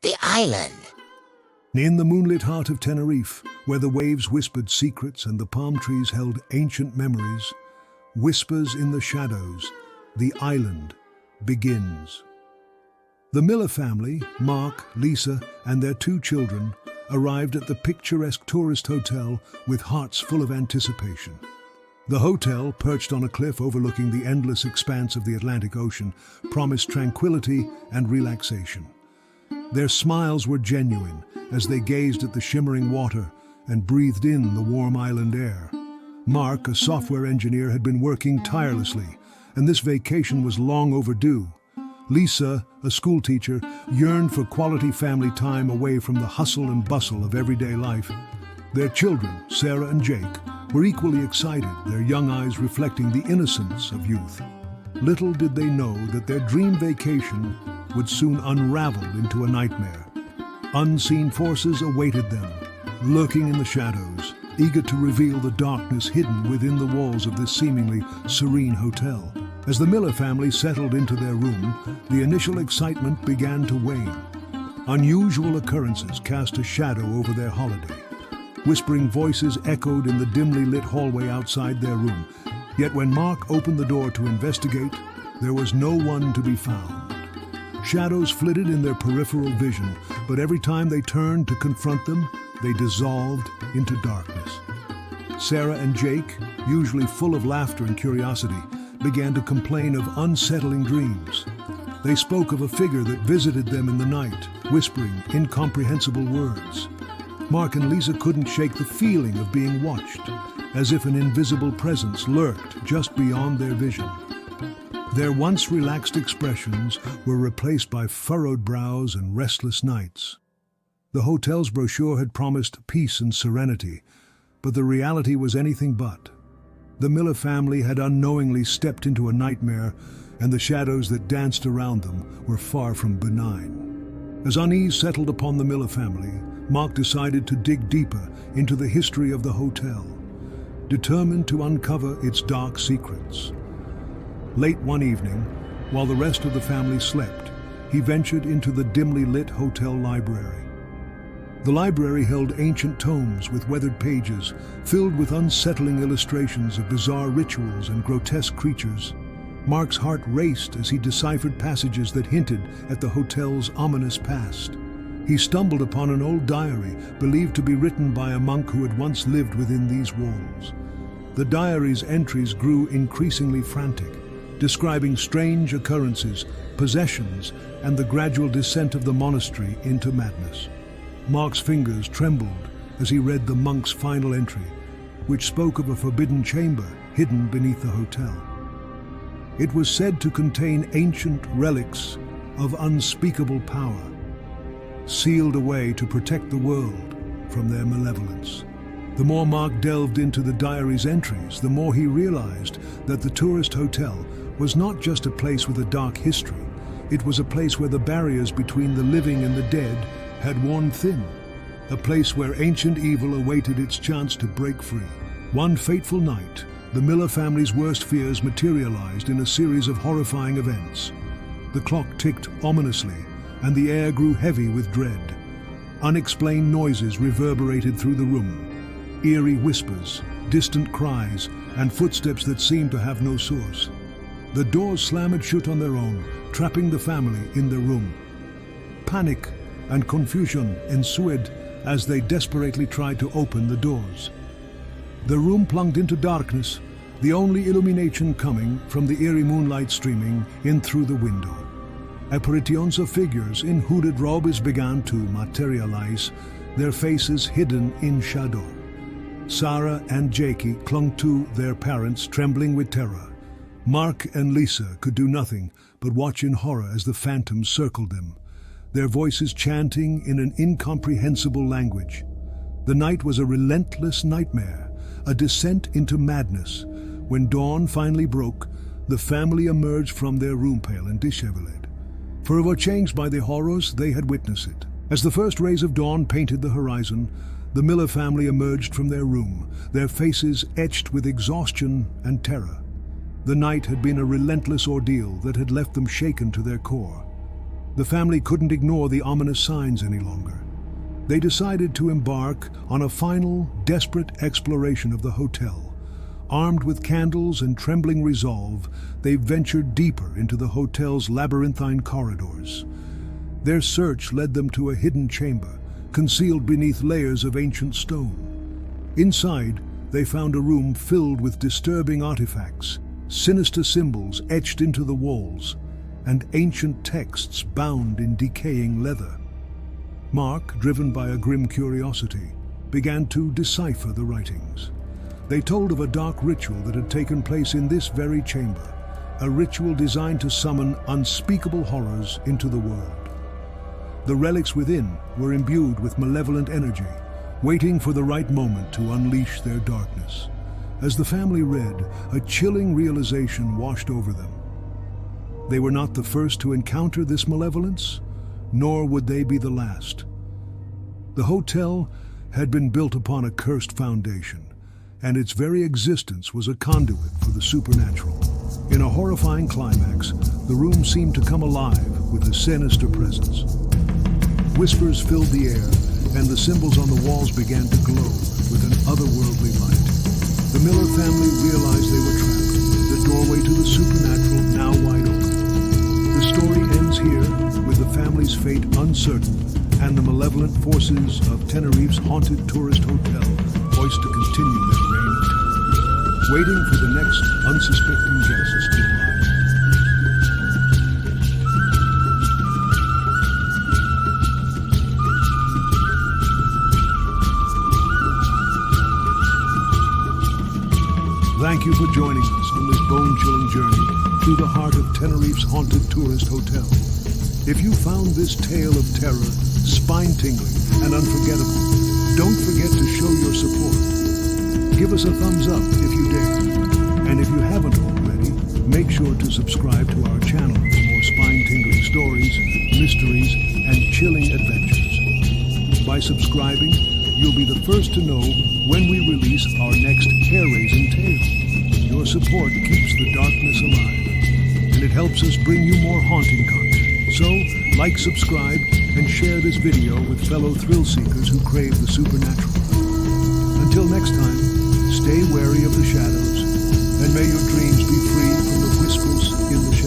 The island. In the moonlit heart of Tenerife, where the waves whispered secrets and the palm trees held ancient memories, whispers in the shadows, the island begins. The Miller family, Mark, Lisa, and their 2 children, arrived at the picturesque tourist hotel with hearts full of anticipation. The hotel, perched on a cliff overlooking the endless expanse of the Atlantic Ocean, promised tranquility and relaxation. Their smiles were genuine as they gazed at the shimmering water and breathed in the warm island air. Mark, a software engineer, had been working tirelessly, and this vacation was long overdue. Lisa, a schoolteacher, yearned for quality family time away from the hustle and bustle of everyday life. Their children, Sarah and Jake, were equally excited, their young eyes reflecting the innocence of youth. Little did they know that their dream vacation would soon unravel into a nightmare. Unseen forces awaited them, lurking in the shadows, eager to reveal the darkness hidden within the walls of this seemingly serene hotel. As the Miller family settled into their room, the initial excitement began to wane. Unusual occurrences cast a shadow over their holiday. Whispering voices echoed in the dimly lit hallway outside their room. Yet when Mark opened the door to investigate, there was no one to be found. Shadows flitted in their peripheral vision, but every time they turned to confront them, they dissolved into darkness. Sarah and Jake, usually full of laughter and curiosity, began to complain of unsettling dreams. They spoke of a figure that visited them in the night, whispering incomprehensible words. Mark and Lisa couldn't shake the feeling of being watched, as if an invisible presence lurked just beyond their vision. Their once relaxed expressions were replaced by furrowed brows and restless nights. The hotel's brochure had promised peace and serenity, but the reality was anything but. The Miller family had unknowingly stepped into a nightmare, and the shadows that danced around them were far from benign. As unease settled upon the Miller family, Mark decided to dig deeper into the history of the hotel, determined to uncover its dark secrets. Late one evening, while the rest of the family slept, he ventured into the dimly lit hotel library. The library held ancient tomes with weathered pages, filled with unsettling illustrations of bizarre rituals and grotesque creatures. Mark's heart raced as he deciphered passages that hinted at the hotel's ominous past. He stumbled upon an old diary believed to be written by a monk who had once lived within these walls. The diary's entries grew increasingly frantic, describing strange occurrences, possessions, and the gradual descent of the monastery into madness. Mark's fingers trembled as he read the monk's final entry, which spoke of a forbidden chamber hidden beneath the hotel. It was said to contain ancient relics of unspeakable power, sealed away to protect the world from their malevolence. The more Mark delved into the diary's entries, the more he realized that the tourist hotel was not just a place with a dark history. It was a place where the barriers between the living and the dead had worn thin, a place where ancient evil awaited its chance to break free. One fateful night, the Miller family's worst fears materialized in a series of horrifying events. The clock ticked ominously, and the air grew heavy with dread. Unexplained noises reverberated through the room, eerie whispers, distant cries, and footsteps that seemed to have no source. The doors slammed shut on their own, trapping the family in their room. Panic and confusion ensued as they desperately tried to open the doors. The room plunged into darkness, the only illumination coming from the eerie moonlight streaming in through the window. Apparitions of figures in hooded robes began to materialize, their faces hidden in shadow. Sarah and Jakey clung to their parents, trembling with terror. Mark and Lisa could do nothing but watch in horror as the phantoms circled them, their voices chanting in an incomprehensible language. The night was a relentless nightmare, a descent into madness. When dawn finally broke, the family emerged from their room pale and disheveled, forever changed by the horrors they had witnessed. As the first rays of dawn painted the horizon, the Miller family emerged from their room, their faces etched with exhaustion and terror. The night had been a relentless ordeal that had left them shaken to their core. The family couldn't ignore the ominous signs any longer. They decided to embark on a final, desperate exploration of the hotel. Armed with candles and trembling resolve, they ventured deeper into the hotel's labyrinthine corridors. Their search led them to a hidden chamber, concealed beneath layers of ancient stone. Inside, they found a room filled with disturbing artifacts, sinister symbols etched into the walls, and ancient texts bound in decaying leather. Mark, driven by a grim curiosity, began to decipher the writings. They told of a dark ritual that had taken place in this very chamber, a ritual designed to summon unspeakable horrors into the world. The relics within were imbued with malevolent energy, waiting for the right moment to unleash their darkness. As the family read, a chilling realization washed over them. They were not the first to encounter this malevolence, nor would they be the last. The hotel had been built upon a cursed foundation, and its very existence was a conduit for the supernatural. In a horrifying climax, the room seemed to come alive with a sinister presence. Whispers filled the air, and the symbols on the walls began to glow with an otherworldly light. The Miller family realized they were trapped, the doorway to the supernatural now wide open. The story ends here, with the family's fate uncertain, and the malevolent forces of Tenerife's haunted tourist hotel poised to continue their reign of terror, waiting for the next unsuspecting guests to arrive. Thank you for joining us on this bone-chilling journey through the heart of Tenerife's haunted tourist hotel. If you found this tale of terror spine-tingling and unforgettable, don't forget to show your support. Give us a thumbs up if you dare. And if you haven't already, make sure to subscribe to our channel for more spine-tingling stories, mysteries, and chilling adventures. By subscribing, you'll be the first to know when we release our next hair-raising tale. Your support keeps the darkness alive, and it helps us bring you more haunting content. So, like, subscribe, and share this video with fellow thrill-seekers who crave the supernatural. Until next time, stay wary of the shadows, and may your dreams be free from the whispers in the shadows.